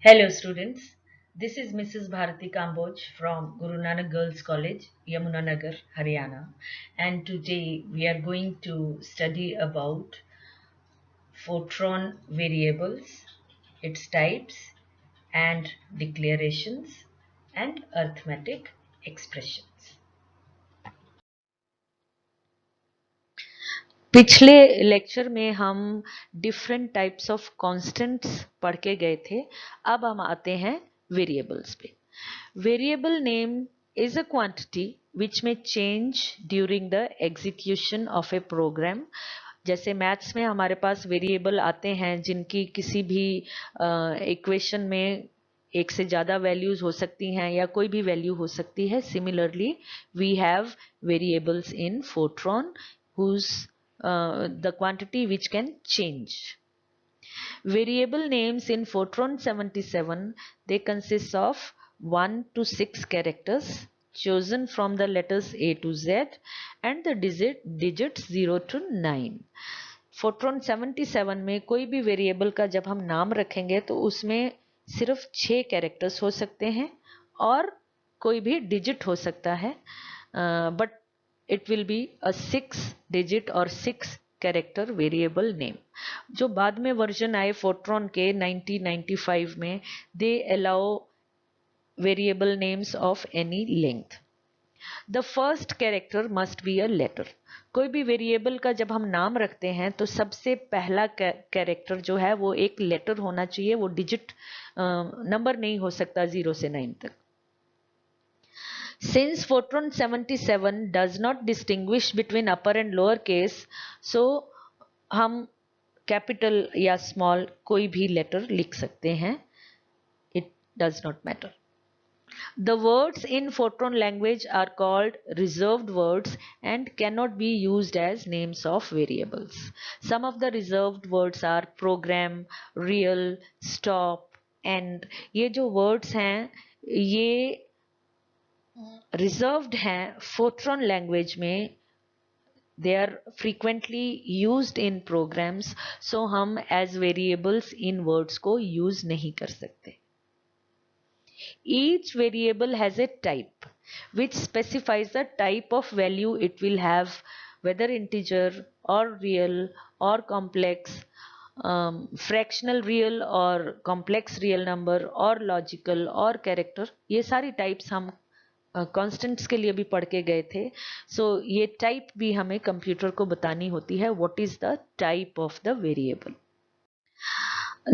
Hello students, this is Mrs. Bharati Kamboj from Guru Nanak Girls College, Yamunanagar, Haryana, and today we are going to study about Fortran variables, its types and declarations and arithmetic expressions. पिछले lecture में हम different types of constants पढ़ के गए थे। अब हम आते हैं वेरिएबल्स पे। Variable name is a quantity which में change during the execution of a program. जैसे मैथ्स में हमारे पास वेरिएबल आते हैं जिनकी किसी भी इक्वेशन में एक से ज़्यादा वैल्यूज हो सकती हैं या कोई भी वैल्यू हो सकती है। Similarly we have variables in Fortran whose the quantity which can change. Variable names in Fortran 77, they consist of 1 to 6 characters chosen from the letters A to Z and the digits 0 to 9. Fortran 77 में कोई भी variable का जब हम नाम रखेंगे तो उसमें सिर्फ 6 कैरेक्टर्स हो सकते हैं और कोई भी डिजिट हो सकता है, but it will be a 6 digit or 6 character variable name. जो बाद में वर्जन आए फोर्ट्रॉन के 1995 में, they allow variable names of any length. The first character must be a letter. कोई भी वेरिएबल का जब हम नाम रखते हैं तो सबसे पहला कैरेक्टर जो है वो एक लेटर होना चाहिए, वो डिजिट नंबर नहीं हो सकता 0 से 9 तक। Since Fortran 77 does not distinguish between upper and lower case, so हम कैपिटल या स्मॉल कोई भी लेटर लिख सकते हैं, it does not matter. The words in Fortran language are called reserved words and cannot be used as names of variables. Some of the reserved words are program, real, stop, end. ये जो words हैं ये reserved हैं Fortran language में। They are frequently used in programs, so हम as variables in words को use नहीं कर सकते। Each variable has a type which specifies the type of value it will have, whether integer or real or complex, fractional real or complex real number or logical or character। ये सारी types हम constants के लिए भी पढ़ के गए थे। सो ये टाइप भी हमें कंप्यूटर को बतानी होती है, what is the type of the variable.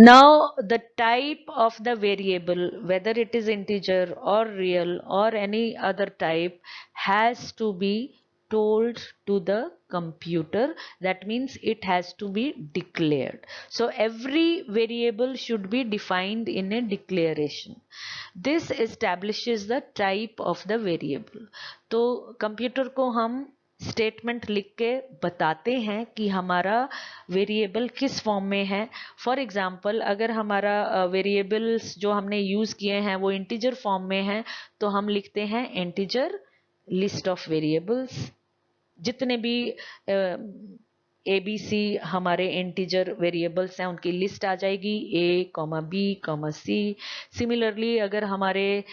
Now the type of the variable, whether it is integer or real or any other type, has to be told to the computer. That means it has to be declared. So every variable should be defined in a declaration. This establishes the type of the variable. तो computer को हम statement लिख के बताते हैं कि हमारा variable किस फॉर्म में है। फॉर एग्जांपल अगर हमारा वेरिएबल्स जो हमने यूज किए हैं वो इंटीजर फॉर्म में है तो हम लिखते हैं इंटीजर लिस्ट ऑफ वेरिएबल्स। जितने भी ABC हमारे इंटीजर वेरिएबल्स हैं उनकी लिस्ट आ जाएगी, A, B, C। सिमिलरली अगर हमारे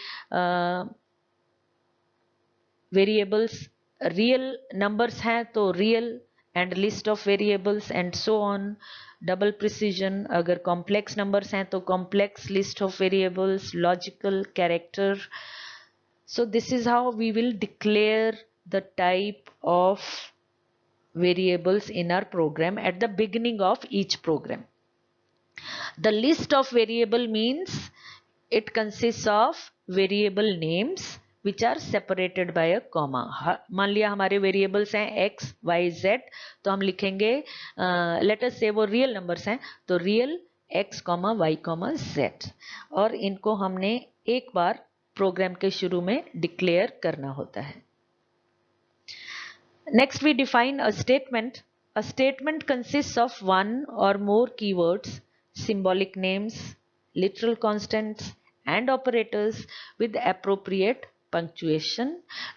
वेरिएबल्स रियल नंबर्स हैं तो real and list of variables and so on. Double precision अगर कॉम्प्लेक्स नंबर्स हैं तो complex list of variables, logical, character. So this is how we will declare the type of variables in our program at the beginning of each program. The list of variable means it consists of variable names which are separated by a comma. मान लिया हमारे variables हैं x, y, z, तो हम लिखेंगे let us से वो real numbers हैं तो रियल x, y, z, और इनको हमने एक बार प्रोग्राम के शुरू में डिक्लेयर करना होता है। Next we define a statement. A statement consists of one or more keywords, symbolic names, literal constants and operators with appropriate punctuation.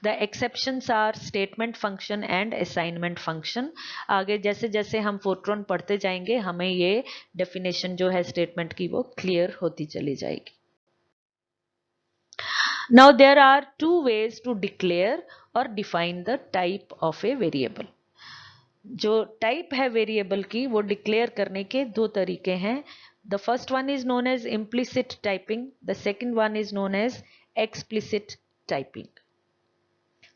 The exceptions are statement function and assignment function. आगे जैसे जैसे हम Fortran पढ़ते जाएंगे हमें ये definition जो है स्टेटमेंट की वो क्लियर होती चली जाएगी. Now there are two ways to declare or define the type of a variable. जो टाइप है वेरिएबल की वो डिक्लेयर करने के दो तरीके हैं. The first one is known as implicit typing, the second one is known as explicit typing.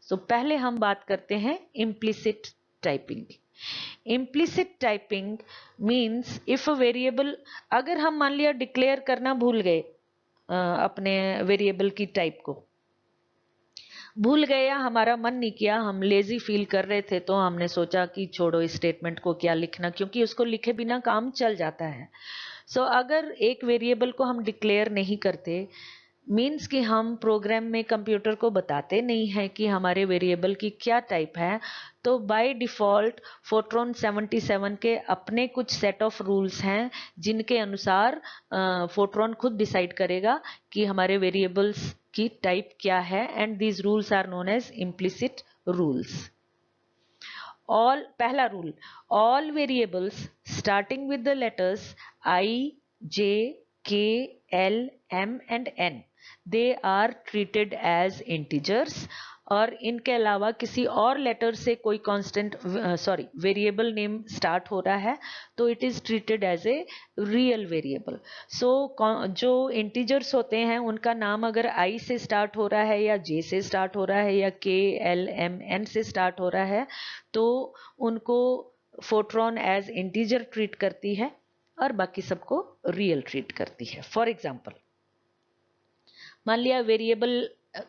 So पहले हम बात करते हैं implicit typing. Implicit typing means if a variable, अगर हम मान लिया डिक्लेयर करना भूल गए अपने वेरिएबल की टाइप को, भूल गए या हमारा मन नहीं किया, हम लेजी फील कर रहे थे तो हमने सोचा कि छोड़ो इस स्टेटमेंट को क्या लिखना, क्योंकि उसको लिखे बिना काम चल जाता है. सो अगर एक वेरिएबल को हम डिक्लेयर नहीं करते, मीन्स कि हम प्रोग्राम में कंप्यूटर को बताते नहीं हैं कि हमारे वेरिएबल की क्या टाइप है, तो बाय डिफॉल्ट फोरट्रॉन 77 के अपने कुछ सेट ऑफ रूल्स हैं जिनके अनुसार फोरट्रॉन खुद डिसाइड करेगा कि हमारे वेरिएबल्स की टाइप क्या है, and these rules are known as implicit rules. All, पहला rule, all variables starting with the letters I, J, K, L, M and N, they are treated as integers. और इनके अलावा किसी और लेटर से कोई कांस्टेंट वेरिएबल नेम स्टार्ट हो रहा है तो it is treated as a real variable. So जो इंटीजर्स होते हैं उनका नाम अगर आई से स्टार्ट हो रहा है या जे से स्टार्ट हो रहा है या के एल एम एन से स्टार्ट हो रहा है तो उनको फोरट्रॉन एज इंटीजर ट्रीट करती है और बाकी सबको रियल ट्रीट करती है. फॉर एग्जाम्पल, मान लिया वेरिएबल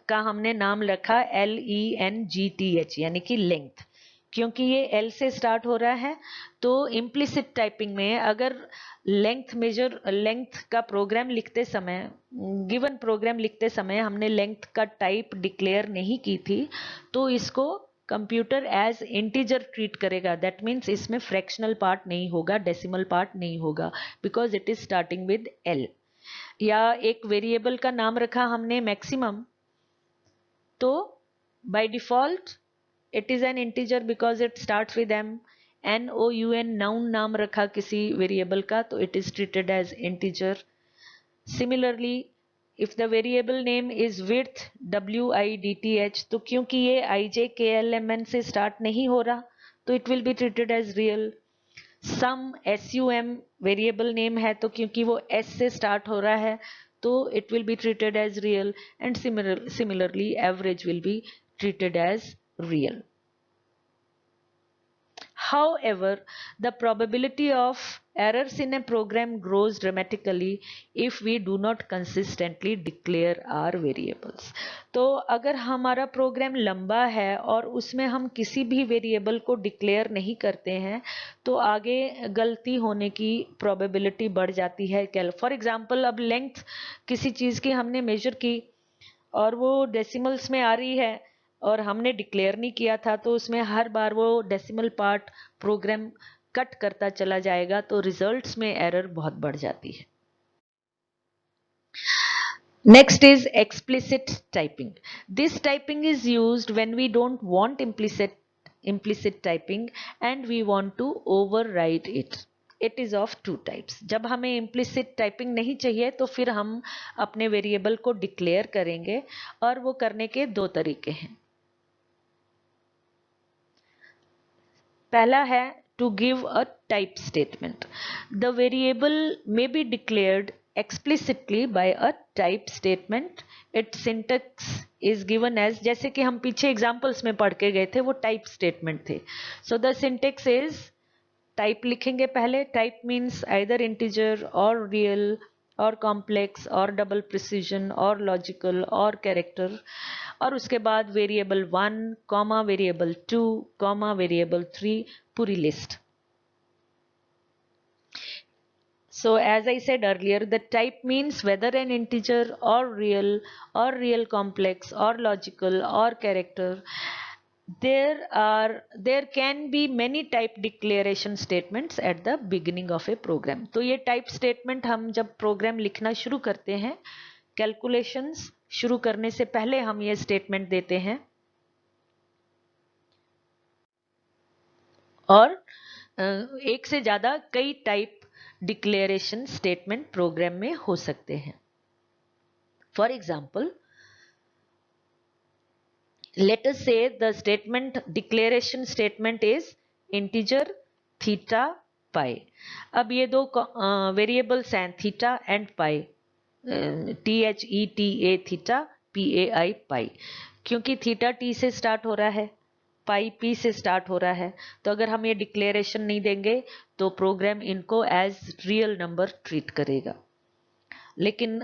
का हमने नाम रखा LENGTH यानी कि लेंथ, क्योंकि ये L से स्टार्ट हो रहा है तो इम्प्लिसिट टाइपिंग में अगर लेंथ का प्रोग्राम लिखते समय, गिवन प्रोग्राम लिखते समय हमने लेंथ का टाइप डिक्लेयर नहीं की थी तो इसको कंप्यूटर एज इंटीजर ट्रीट करेगा. दैट मीन्स इसमें फ्रैक्शनल पार्ट नहीं होगा, डेसिमल पार्ट नहीं होगा, because it is starting with L. या एक वेरिएबल का नाम रखा हमने मैक्सिमम, तो by default it is an integer because it starts with M. NOUN, noun नाम रखा किसी वेरिएबल का तो it is treated as integer. Similarly if the variable name is width, WIDTH, तो क्योंकि ये IJKLMN से स्टार्ट नहीं हो रहा तो it will be treated as real. Sum SUM variable name है तो क्योंकि वो S से स्टार्ट हो रहा है तो it will be treated as real, and similarly average will be treated as real. However, the probability of errors in a program grows dramatically if we do not consistently declare our variables. तो अगर हमारा programme लंबा है और उसमें हम किसी भी वेरिएबल को डिक्लेयर नहीं करते हैं तो आगे गलती होने की प्रोबेबिलिटी बढ़ जाती है. फॉर एग्जांपल, अब लेंथ किसी चीज़ की हमने मेजर की और वो डेसिमल्स में आ रही है और हमने डिक्लेयर नहीं किया था तो उसमें हर बार वो डेसिमल पार्ट प्रोग्राम कट करता चला जाएगा तो रिजल्ट्स में एरर बहुत बढ़ जाती है. Next is explicit typing. This typing is used when we don't want implicit typing and we want to override it. It is of two types. जब हमें implicit typing नहीं चाहिए तो फिर हम अपने वेरिएबल को डिक्लेयर करेंगे और वो करने के दो तरीके हैं. पहला है to give a type statement. The variable may be declared explicitly by a type statement. Its syntax is given as, जैसे कि हम पीछे एग्जाम्पल्स में पढ़ के गए थे वो टाइप स्टेटमेंट थे. So the syntax is, type लिखेंगे पहले, टाइप मीन्स आइदर इंटीजर और रियल और कॉम्प्लेक्स और डबल प्रिसीजन और लॉजिकल और कैरेक्टर, और उसके बाद variable 1, comma variable 2, comma variable 3, पूरी list. So as I said earlier, the type means whether an integer or real complex or logical or character. There can be many type declaration statements at the beginning of a program. तो ये type statement हम जब program लिखना शुरू करते हैं, calculations शुरू करने से पहले हम ये स्टेटमेंट देते हैं और एक से ज्यादा कई टाइप डिक्लेरेशन स्टेटमेंट प्रोग्राम में हो सकते हैं। For example, let us say the statement declaration statement is integer theta pi। अब ये दो वेरिएबल्स हैं theta and pi, THETA theta PAI पाई। क्योंकि थीटा T से स्टार्ट हो रहा है, पाई P से स्टार्ट हो रहा है, तो अगर हम ये डिक्लेरेशन नहीं देंगे तो प्रोग्राम इनको एज रियल नंबर ट्रीट करेगा। लेकिन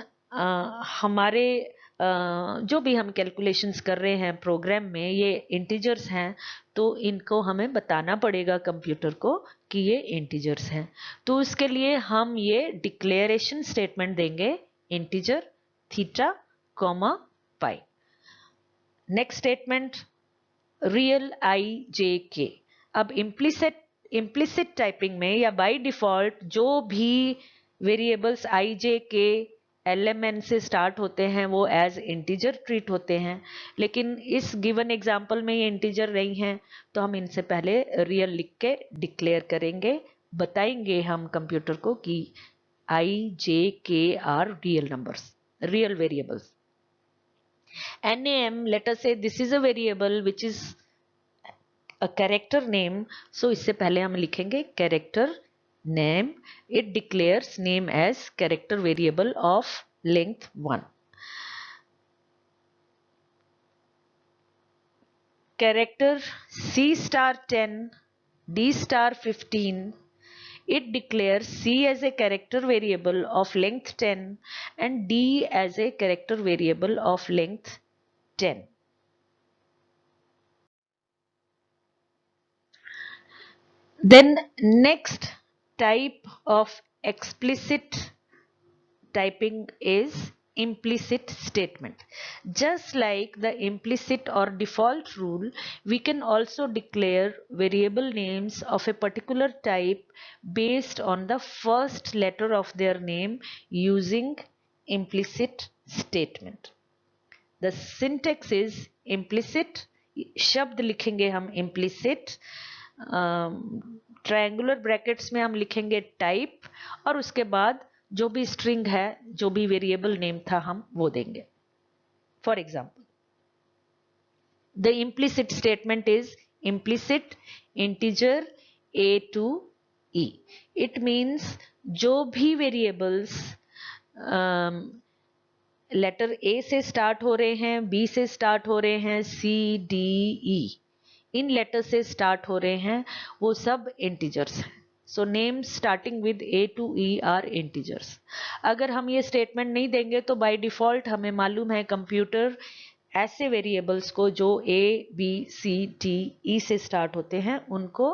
हमारे जो भी हम कैलकुलेशंस कर रहे हैं प्रोग्राम में, ये इंटीजर्स हैं, तो इनको हमें बताना पड़ेगा कंप्यूटर को कि ये इंटीजर्स हैं। तो उसके लिए हम ये डिक्लेरेशन स्टेटमेंट देंगे integer theta comma pi. Next statement real I J K. अब इम्प्लिसिट टाइपिंग में या बाय डिफॉल्ट जो भी वेरिएबल्स आई जे के LMN से स्टार्ट होते हैं वो एज इंटीजर ट्रीट होते हैं, लेकिन इस गिवन एग्जांपल में ये इंटीजर नहीं हैं, तो हम इनसे पहले रियल लिख के डिक्लेयर करेंगे, बताएंगे हम कंप्यूटर को कि IJK are real numbers, real variables. NAM, let us say this is a variable which is a character name, so इससे पहले हम लिखेंगे character name, it declares name as character variable of length 1। character C*10, D*15, it declares C as a character variable of length 10 and D as a character variable of length 10। Then next type of explicit typing is implicit statement. Just like the implicit or default rule, we can also declare variable names of a particular type based on the first letter of their name using implicit statement। The syntax is implicit, शब्द लिखेंगे हम implicit, triangular brackets में हम लिखेंगे type, और उसके बाद जो भी स्ट्रिंग है, जो भी वेरिएबल नेम था, हम वो देंगे। For example, the implicit statement is implicit integer A to E। It means जो भी वेरिएबल्स लेटर A से स्टार्ट हो रहे हैं, B से स्टार्ट हो रहे हैं, C D E इन लेटर से स्टार्ट हो रहे हैं, वो सब इंटीजर्स हैं। So names starting with A to E are integers. अगर हम ये स्टेटमेंट नहीं देंगे तो बाय डिफॉल्ट हमें मालूम है कंप्यूटर ऐसे वेरिएबल्स को जो A B C D E से स्टार्ट होते हैं उनको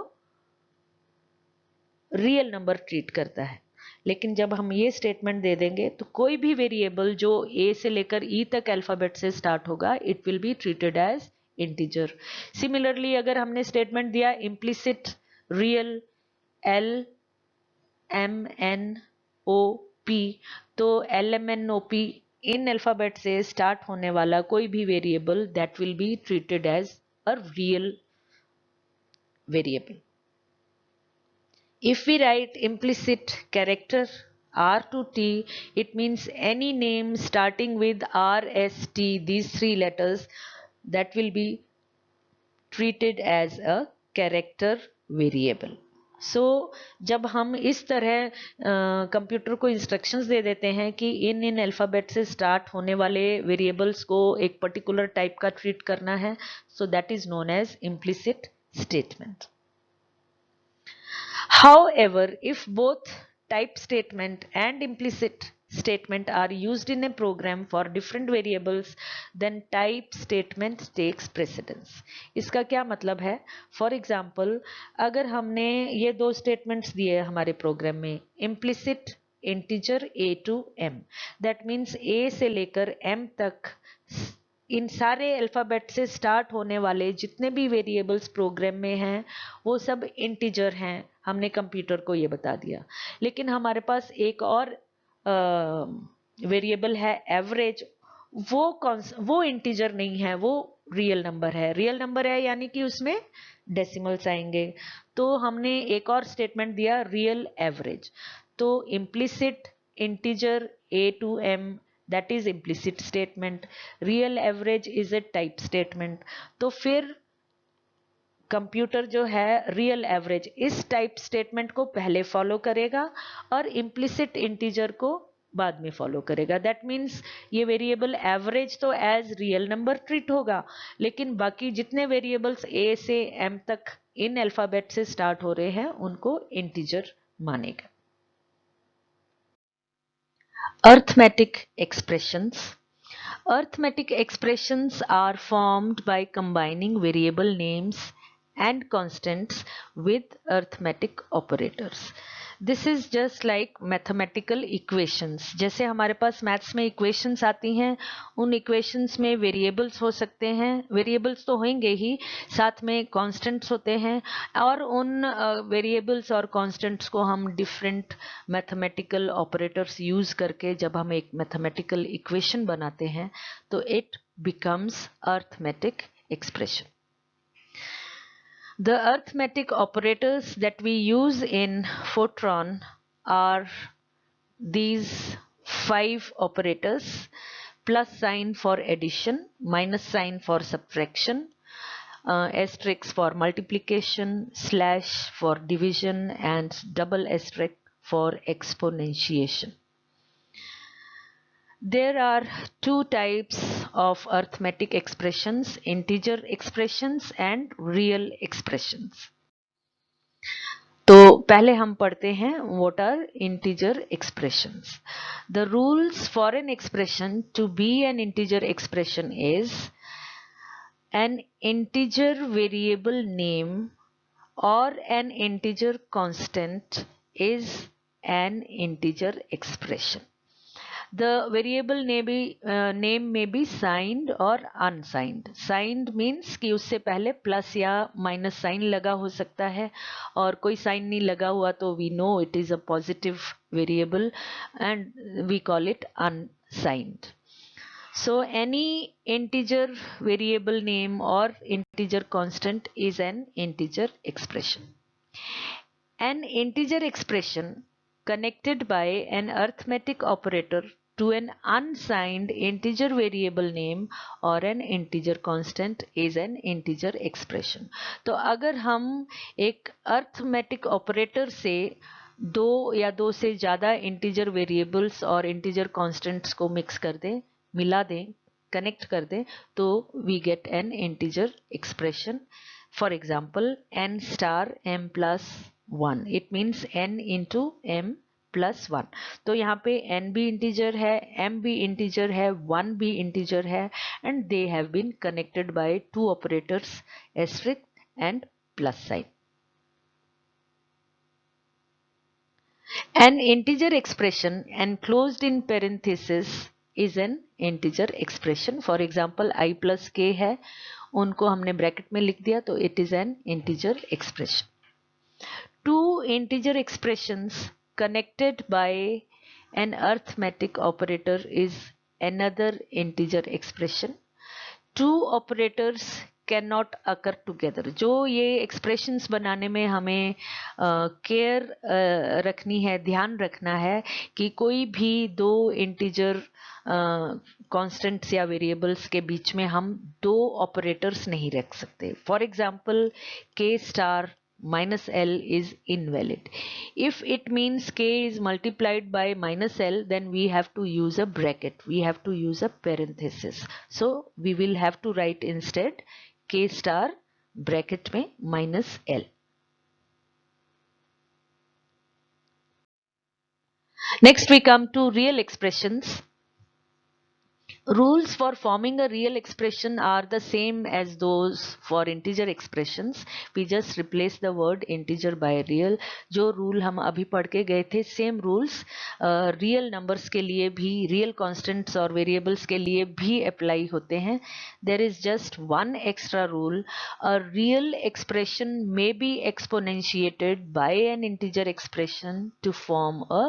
रियल नंबर ट्रीट करता है। लेकिन जब हम ये स्टेटमेंट दे देंगे तो कोई भी वेरिएबल जो A से लेकर E तक अल्फाबेट से स्टार्ट होगा, it will be treated as integer. Similarly अगर हमने स्टेटमेंट दिया इम्प्लिसिट रियल LMNOP, तो LMNOP इन अल्फाबेट से स्टार्ट होने वाला कोई भी variable that will be treated as a real variable. If we write implicit character R to T, it means any name starting with R, S, T, these three letters, that will be treated as a character variable। So जब हम इस तरह computer को instructions दे देते हैं कि इन alphabet से start होने वाले वेरिएबल्स को एक पर्टिकुलर टाइप का ट्रीट करना है, so that is known as implicit statement। However, if both type statement and implicit statement are used in a program for different variables, then type statement takes precedence। इसका क्या मतलब है? For example, अगर हमने ये दो statements दिए हमारे प्रोग्राम में, implicit integer A to M, that means A से लेकर M तक इन सारे अल्फाबेट से स्टार्ट होने वाले जितने भी वेरिएबल्स प्रोग्राम में हैं वो सब इंटीजर हैं, हमने कंप्यूटर को ये बता दिया। लेकिन हमारे पास एक और वेरिएबल है एवरेज, वो इंटीजर नहीं है, वो रियल नंबर है। रियल नंबर है यानी कि उसमें डेसिमल्स आएंगे। तो हमने एक और स्टेटमेंट दिया रियल एवरेज। तो implicit integer a to m, that is implicit statement. Real average is a type statement. तो फिर कंप्यूटर जो है रियल एवरेज इस टाइप स्टेटमेंट को पहले फॉलो करेगा और इम्प्लिसिट इंटीजर को बाद में फॉलो करेगा। दैट मीन्स ये वेरिएबल एवरेज तो एज रियल नंबर ट्रीट होगा, लेकिन बाकी जितने वेरिएबल्स ए से एम तक इन अल्फाबेट से स्टार्ट हो रहे हैं उनको इंटीजर मानेगा। Arithmetic expressions. Arithmetic expressions are formed by combining variable names and constants with arithmetic operators. This is just like mathematical equations. जैसे हमारे पास मैथ्स में इक्वेशंस आती हैं, उन इक्वेशंस में वेरिएबल्स हो सकते हैं, वेरिएबल्स तो होंगे ही, साथ में कॉन्स्टेंट्स होते हैं, और उन वेरिएबल्स और कॉन्स्टेंट्स को हम डिफरेंट मैथमेटिकल ऑपरेटर्स यूज करके जब हम एक मैथमेटिकल इक्वेशन बनाते हैं तो it becomes arithmetic expression. The arithmetic operators that we use in Fortran are these 5 operators: plus sign for addition, minus sign for subtraction, asterisk for multiplication, slash for division, and double asterisk for exponentiation. There are two types of arithmetic expressions: integer expressions and real expressions. तो पहले हम पढ़ते हैं what are integer expressions. The rules for an expression to be an integer expression is an integer variable name or an integer constant is an integer expression. The variable name may be signed or unsigned. Signed means कि उससे पहले plus या minus sign लगा हो सकता है, और कोई साइन नहीं लगा हुआ तो we know it is a positive variable and we call it unsigned. So any integer variable name or integer constant is an integer expression. An integer expression connected by an arithmetic operator to an unsigned integer variable name or an integer constant is an integer expression. तो अगर हम एक arithmetic operator से दो या दो से ज़्यादा integer variables और integer constants को mix कर दें, मिला दें, connect कर दें, तो we get an integer expression. For example, n star m plus 1. It means n into m plus 1. तो यहाँ पे n भी इंटीजर है, m भी इंटीजर है, 1 भी इंटीजर है, and they have been connected by two operators asterisk and plus sign. An integer expression enclosed in parenthesis is an integer expression. For example, I plus k है, उनको हमने bracket में लिख दिया तो it is an integer expression. Two integer expressions connected by an arithmetic operator is another integer expression. Two operators cannot occur together. जो ये expressions बनाने में हमें केयर रखनी है, ध्यान रखना है कि कोई भी दो integer constants या variables के बीच में हम दो operators नहीं रख सकते. For example, k star minus L is invalid. If it means k is multiplied by minus L, then we have to use a bracket. We have to use a parenthesis. So we will have to write instead k star bracket में minus L. Next we come to real expressions. Rules for forming a real expression are the same as those for integer expressions. We just replace the word integer by real. जो rule हम अभी पढ़ के गए थे, same rules real numbers के लिए भी, real constants और variables के लिए भी apply होते हैं. There is just one extra rule. A real expression may be exponentiated by an integer expression to form a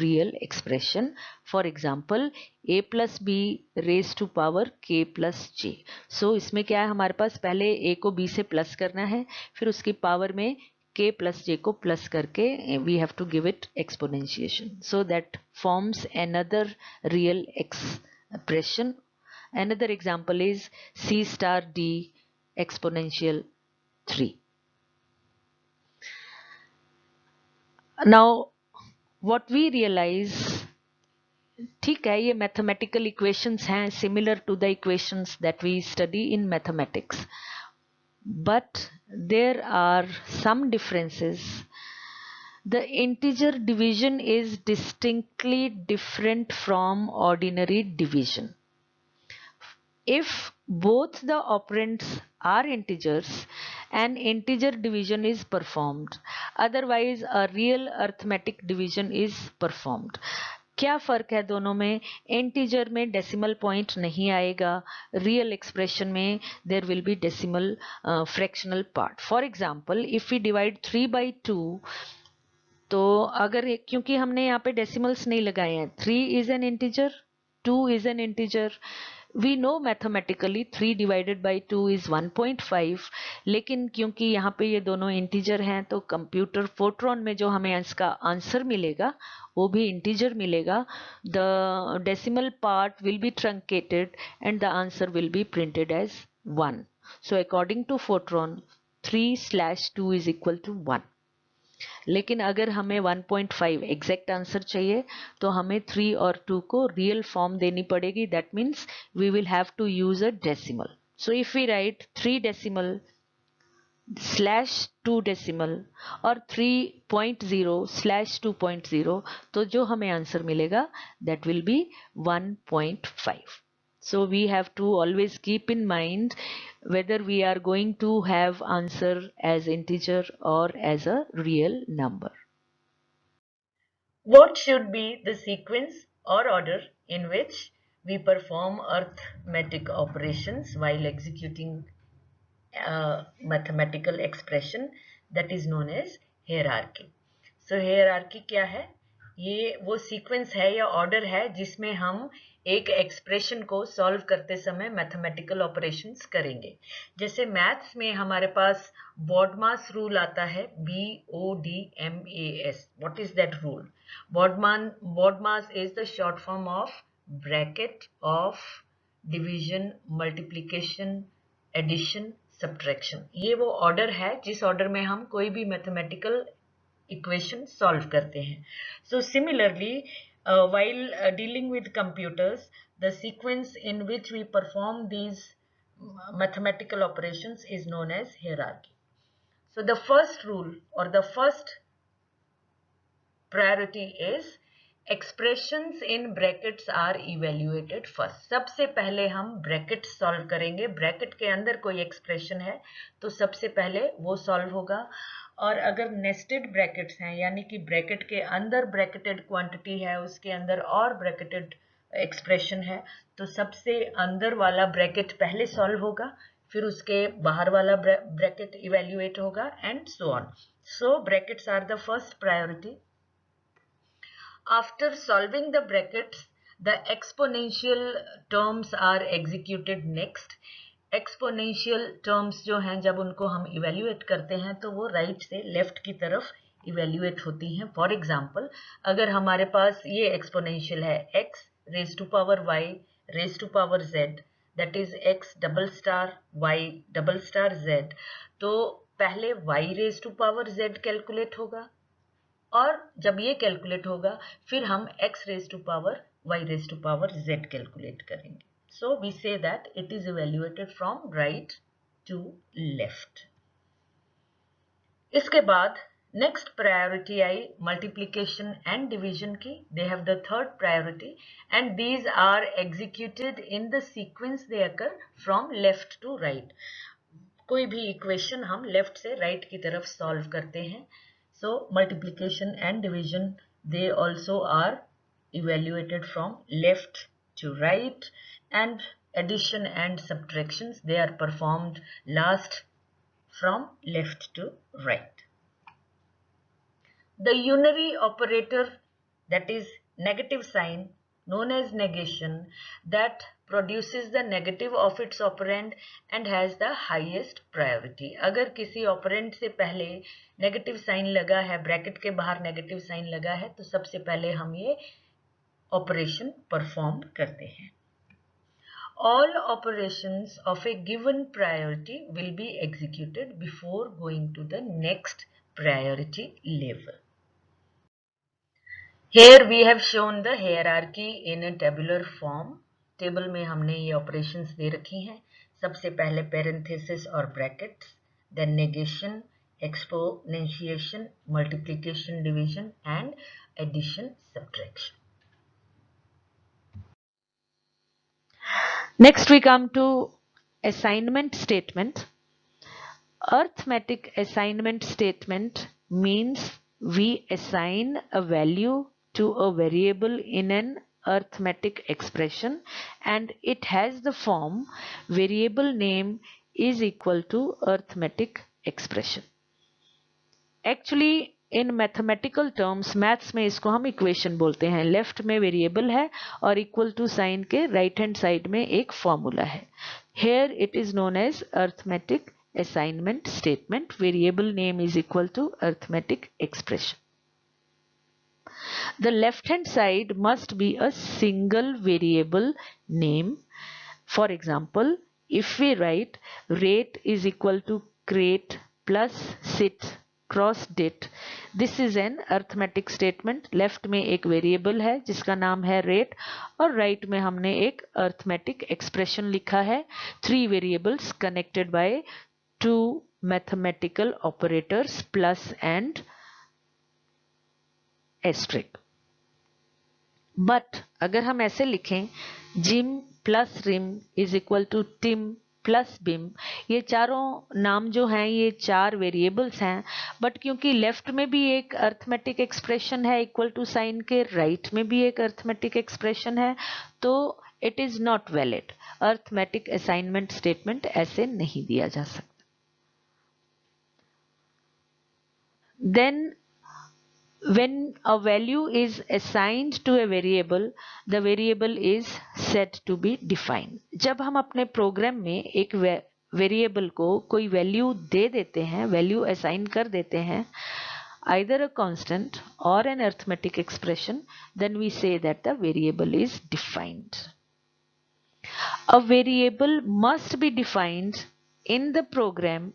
real expression. For example, a plus b raise to power k plus J. सो इसमें क्या है, हमारे पास पहले a को b से plus करना है, फिर उसकी पावर में k प्लस j को प्लस करके we have to give it exponentiation, so that forms another real expression. Another example is c star d exponential 3. Now what we realize, ठीक है, ये मैथमेटिकल इक्वेशंस हैं similar to the equations that we study in mathematics, but there are some differences. The integer division is distinctly different from ordinary division. If both the operands are integers, an integer division is performed. Otherwise, a real arithmetic division is performed. क्या फ़र्क है दोनों में? Integer में decimal point नहीं आएगा, real expression में there will be decimal fractional part. For example, if we divide 3/2, तो अगर क्योंकि हमने यहाँ पे डेसिमल्स नहीं लगाए हैं, 3 is an integer, 2 is an integer. We know mathematically 3 divided by 2 is 1.5, लेकिन क्योंकि यहाँ पे ये दोनों इंटीजर हैं, तो कंप्यूटर फोर्ट्रॉन में जो हमें इसका आंसर मिलेगा वो भी इंटीजर मिलेगा. The decimal part will be truncated and the answer will be printed as 1. So according to Fortran 3/2 is equal to 1. लेकिन अगर हमें 1.5 एग्जैक्ट आंसर चाहिए तो हमें 3 और 2 को रियल फॉर्म देनी पड़ेगी. That means we will have to use a decimal. So if we write 3 decimal /2 decimal और 3.0/2.0, तो जो हमें आंसर मिलेगा that will be 1.5. So we have to always keep in mind whether we are going to have answer as integer or as a real number. What should be the sequence or order in which we perform arithmetic operations while executing a mathematical expression that is known as hierarchy? So hierarchy क्या है? ये वो sequence है या order है जिसमें हम एक एक्सप्रेशन को सॉल्व करते समय मैथमेटिकल ऑपरेशंस करेंगे. जैसे मैथ्स में हमारे पास बॉडमास रूल आता है, BODMAS. What is that rule? BODMAS is the short form of bracket of division, multiplication, addition, subtraction. ये वो ऑर्डर है जिस ऑर्डर में हम कोई भी मैथमेटिकल इक्वेशन सॉल्व करते हैं. So similarly, while dealing with computers, the sequence in which we perform these mathematical operations is known as hierarchy. So the first rule or the first priority is expressions in brackets are evaluated first. सबसे पहले हम bracket solve करेंगे. Bracket के अंदर कोई expression है तो सबसे पहले वो सॉल्व होगा. और अगर नेस्टेड ब्रैकेट्स हैं, यानी कि ब्रैकेट के अंदर ब्रैकेटेड क्वांटिटी है, उसके अंदर और ब्रैकेटेड एक्सप्रेशन है, तो सबसे अंदर वाला ब्रैकेट पहले सॉल्व होगा, फिर उसके बाहर वाला ब्रैकेट इवेल्युएट होगा, and so on. So brackets are the first priority. After solving the brackets, the exponential terms are executed next. Exponential terms जो हैं, जब उनको हम इवेल्युएट करते हैं तो वो राइट से लेफ्ट की तरफ इवेल्युएट होती हैं. फॉर एग्जांपल, अगर हमारे पास ये एक्सपोनेंशियल है x raise to power y raise to power z, that is x double star y double star z, तो पहले y raise to power z calculate होगा, और जब ये कैलकुलेट होगा फिर हम x raise to power y raise to power z calculate करेंगे. So we say that it is evaluated from right to left. इसके बाद next priority I multiplication and division की. They have the third priority and these are executed in the sequence they occur from left to right. कोई भी equation हम left से right की तरफ solve करते हैं. So multiplication and division, they also are evaluated from left to right, and addition and subtractions, they are performed last from left to right. The unary operator, that is negative sign, known as negation, that produces the negative of its operand and has the highest priority. अगर किसी operand से पहले negative sign लगा है, bracket के बाहर negative sign लगा है, तो सबसे पहले हम ये ऑपरेशन परफॉर्म करते हैं. All operations of a given priority will be executed before going to the next priority level. Here we have shown the hierarchy in a tabular form. Table में हमने ये ऑपरेशंस दे रखी हैं. सबसे पहले पेरेंथेसिस और brackets, then negation, exponentiation, multiplication, division and addition, subtraction. Next we come to assignment statement. Arithmetic assignment statement means we assign a value to a variable in an arithmetic expression and it has the form variable name is equal to arithmetic expression. Actually in mathematical terms, maths में इसको हम equation बोलते हैं. Left में variable है और equal to sign के right hand side में एक फॉर्मूला है. Here it is known as arithmetic assignment statement. Variable name is equal to arithmetic expression. The left hand side must be a single variable name. For example, if we write rate is equal to crate plus sit cross dit, this is an arithmetic statement. Left में एक variable है जिसका नाम है rate और right में हमने एक अरिथमेटिक एक्सप्रेशन लिखा है. 3 variables connected by 2 mathematical operators plus and asterisk. But अगर हम ऐसे लिखें Jim plus Rim is equal to Tim plus Bim, ये चारों नाम जो हैं ये 4 वेरिएबल्स हैं. बट क्योंकि लेफ्ट में भी एक अरिथमेटिक एक्सप्रेशन है इक्वल टू साइन के, राइट में भी एक अरिथमेटिक एक्सप्रेशन है, तो it is not valid. Arithmetic assignment statement ऐसे नहीं दिया जा सकता. Then when a value is assigned to a variable, the variable is said to be defined. जब हम अपने प्रोग्राम में एक वेरिएबल को कोई वैल्यू दे देते हैं, वैल्यू असाइन कर देते हैं, either a constant or an arithmetic expression, then we say that the variable is defined. A variable must be defined in the program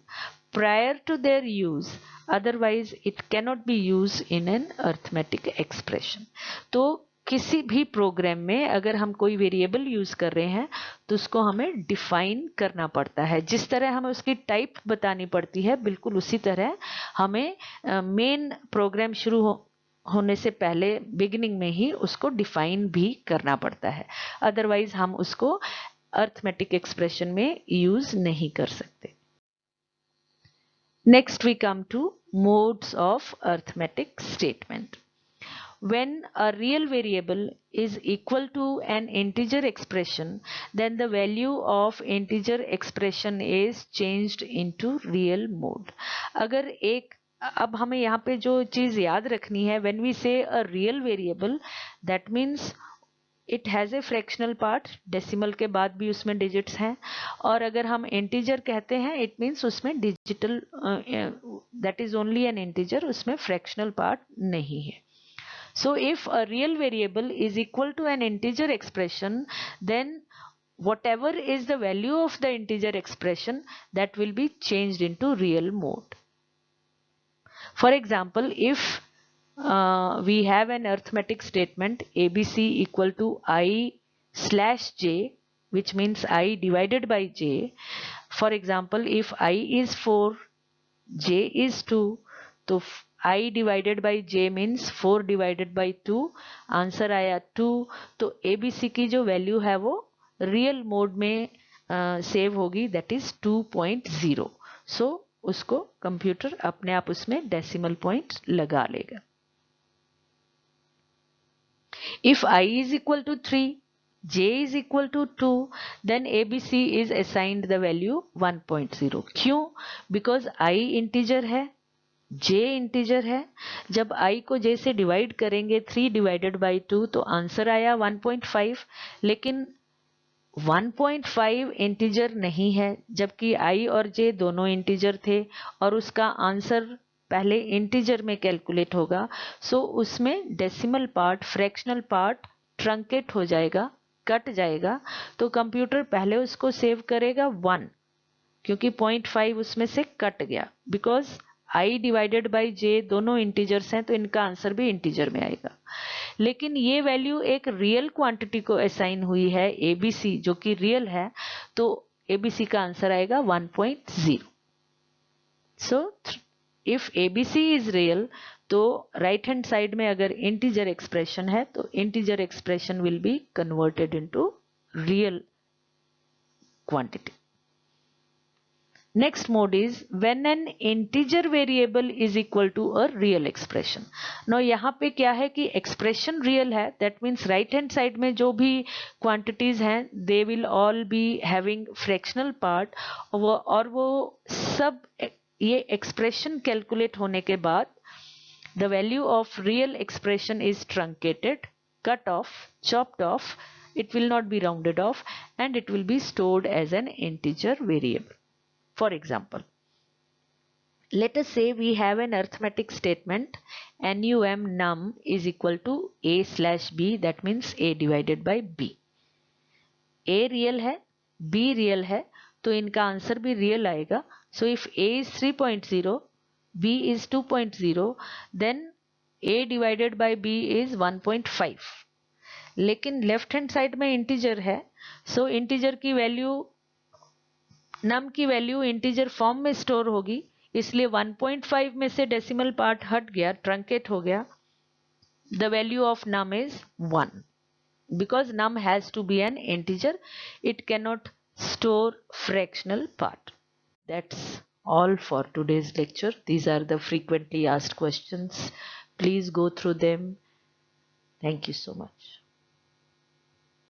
prior to their use, otherwise it cannot be used in an arithmetic expression. तो किसी भी programme में अगर हम कोई variable use कर रहे हैं तो उसको हमें डिफाइन करना पड़ता है. जिस तरह हमें उसकी टाइप बतानी पड़ती है, बिल्कुल उसी तरह हमें मेन प्रोग्राम शुरू होने से पहले बिगिनिंग में ही उसको डिफाइन भी करना पड़ता है. अदरवाइज हम उसको अरिथमेटिक एक्सप्रेशन में यूज नहीं कर सकते. Next we come to modes of arithmetic statement. When a real variable is equal to an integer expression, then the value of integer expression is changed into real mode. अगर एक, अब हमें यहाँ पे जो चीज याद रखनी है, when we say a real variable, that means it has a fractional part, decimal के बाद भी उसमें डिजिट्स हैं. और अगर हम इंटीजर कहते हैं इट मीन्स उसमें digital, that is only an integer, उसमें फ्रैक्शनल पार्ट नहीं है. So if a real variable is equal to an integer expression, then whatever is the value of the integer expression, that will be changed into real mode. For example, if we have an arithmetic statement ABC equal to I slash j, which means I divided by j. For example, if I is 4, j is 2, तो I divided by j means 4 divided by 2, answer आया 2. तो ABC की जो value है वो real mode में save होगी, that is 2.0. सो उसको कंप्यूटर अपने आप उसमें डेसिमल पॉइंट लगा लेगा. If I is equal to 3, j is equal to 2, then ABC is assigned the value 1.0. क्यों? Because I integer है, j इंटीजर है, जब i को j से डिवाइड करेंगे 3 डिवाइडेड बाई 2 तो आंसर आया 1.5, लेकिन 1.5 इंटीजर नहीं है, जबकि i और j दोनों इंटीजर थे और उसका आंसर पहले इंटीजर में कैलकुलेट होगा, सो उसमें decimal part, fractional part truncate हो जाएगा, कट जाएगा, तो कंप्यूटर पहले उसको सेव करेगा 1, क्योंकि 0.5 उसमें से कट गया, because i divided by j दोनों इंटीजर्स हैं तो इनका आंसर भी इंटीजर में आएगा। लेकिन ये वैल्यू एक रियल क्वांटिटी को असाइन हुई है abc, जो कि रियल है, तो abc का आंसर आएगा 1.0। So if abc is real तो राइट हैंड साइड में अगर इंटीजर एक्सप्रेशन है तो integer expression will be converted into real quantity. Next mode is when an integer variable is equal to a real expression. Now यहाँ पे क्या है कि expression real है, that means right hand side में जो भी quantities हैं they will all be having fractional part, और वो सब ये expression calculate होने के बाद the value of real expression is truncated, cut off, chopped off, it will not be rounded off, and it will be stored as an integer variable. For example, let us say we have an arithmetic statement num is equal to a slash b, that means a divided by b. a real है, b real है, तो इनका answer भी real आएगा. So if a is 3.0, b is 2.0, then a divided by b is 1.5. लेकिन left hand side में integer है, सो integer की वैल्यू, नम की वैल्यू इंटीजर फॉर्म में स्टोर होगी, इसलिए 1.5 में से डेसिमल पार्ट हट गया, ट्रंकेट हो गया. The value of num is 1 because num has to be an integer, it cannot store fractional part. That's all for today's lecture. These are the frequently asked questions. Please go through them. Thank you so much.